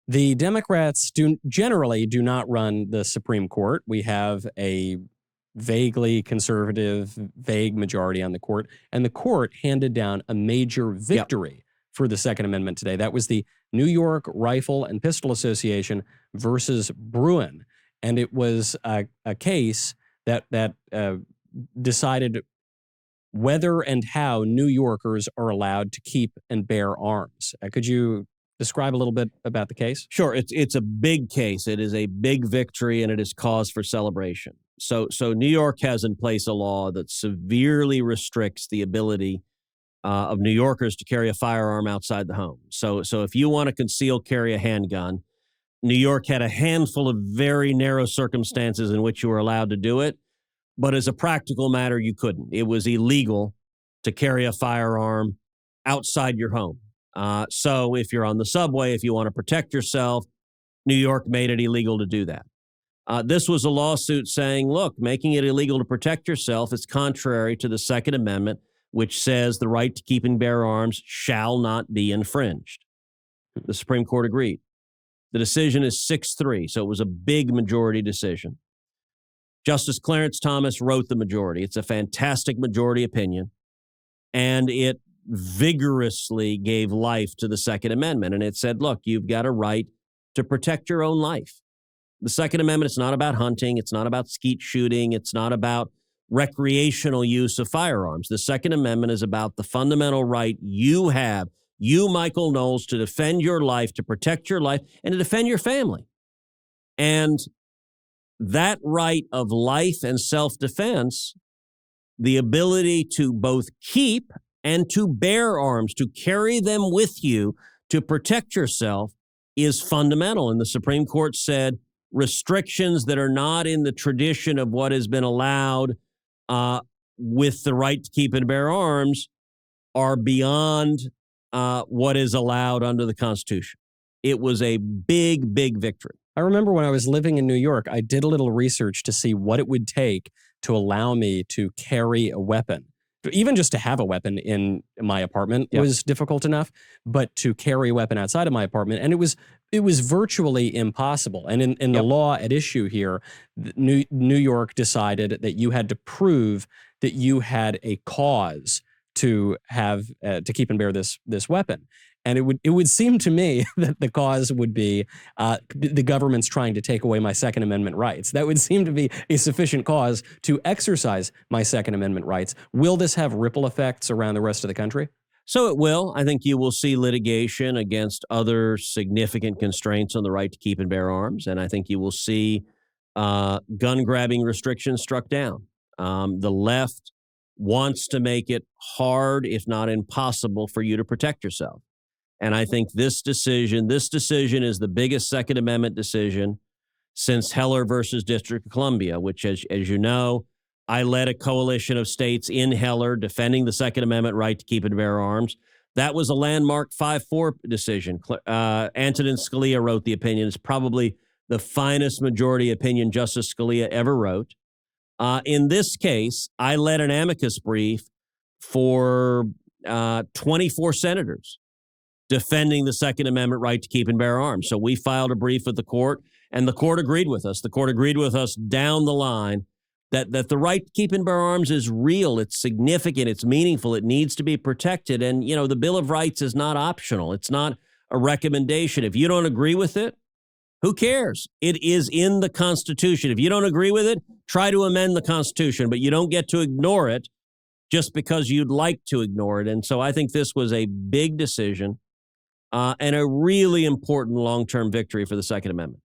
The Democrats generally do not run the Supreme Court. We have a vaguely conservative, vague majority on the court, and the court handed down a major victory for the Second Amendment today. That was the New York Rifle and Pistol Association versus Bruin, and it was a case that decided whether and how New Yorkers are allowed to keep and bear arms. Could you describe a little bit about the case? Sure. It's a big case. It is a big victory, and it is cause for celebration. So New York has in place a law that severely restricts the ability of New Yorkers to carry a firearm outside the home. So if you want to conceal carry a handgun, New York had a handful of very narrow circumstances in which you were allowed to do it. But as a practical matter, you couldn't. It was illegal to carry a firearm outside your home. So if you're on the subway, if you want to protect yourself, New York made it illegal to do that. This was a lawsuit saying, look, making it illegal to protect yourself is contrary to the Second Amendment, which says the right to keep and bear arms shall not be infringed. The Supreme Court agreed. The decision is 6-3, so it was a big majority decision. Justice Clarence Thomas wrote the majority. It's a fantastic majority opinion, and it vigorously gave life to the Second Amendment. And it said, look, you've got a right to protect your own life. The Second Amendment is not about hunting. It's not about skeet shooting. It's not about recreational use of firearms. The Second Amendment is about the fundamental right you have, you, Michael Knowles, to defend your life, to protect your life, and to defend your family. And that right of life and self-defense, the ability to both keep and to bear arms, to carry them with you to protect yourself, is fundamental. And the Supreme Court said restrictions that are not in the tradition of what has been allowed with the right to keep and bear arms are beyond what is allowed under the Constitution. It was a big, big victory. I remember when I was living in New York, I did a little research to see what it would take to allow me to carry a weapon. Even just to have a weapon in my apartment was difficult enough, but to carry a weapon outside of my apartment, and it was virtually impossible. And in the law at issue here, New York decided that you had to prove that you had a cause to have to keep and bear this weapon. And it would seem to me that the cause would be the government's trying to take away my Second Amendment rights. That would seem to be a sufficient cause to exercise my Second Amendment rights. Will this have ripple effects around the rest of the country? So it will. I think you will see litigation against other significant constraints on the right to keep and bear arms. And I think you will see gun-grabbing restrictions struck down. The left wants to make it hard, if not impossible, for you to protect yourself. And I think this decision is the biggest Second Amendment decision since Heller versus District of Columbia, which, as you know, I led a coalition of states in Heller defending the Second Amendment right to keep and bear arms. That was a landmark 5-4 decision. Antonin Scalia wrote the opinion. It's probably the finest majority opinion Justice Scalia ever wrote. In this case, I led an amicus brief for 24 senators defending the Second Amendment right to keep and bear arms. So we filed a brief with the court, and the court agreed with us. The court agreed with us down the line that the right to keep and bear arms is real, it's significant, it's meaningful, it needs to be protected. And, you know, the Bill of Rights is not optional. It's not a recommendation. If you don't agree with it, who cares? It is in the Constitution. If you don't agree with it, try to amend the Constitution, but you don't get to ignore it just because you'd like to ignore it. And so I think this was a big decision and a really important long-term victory for the Second Amendment.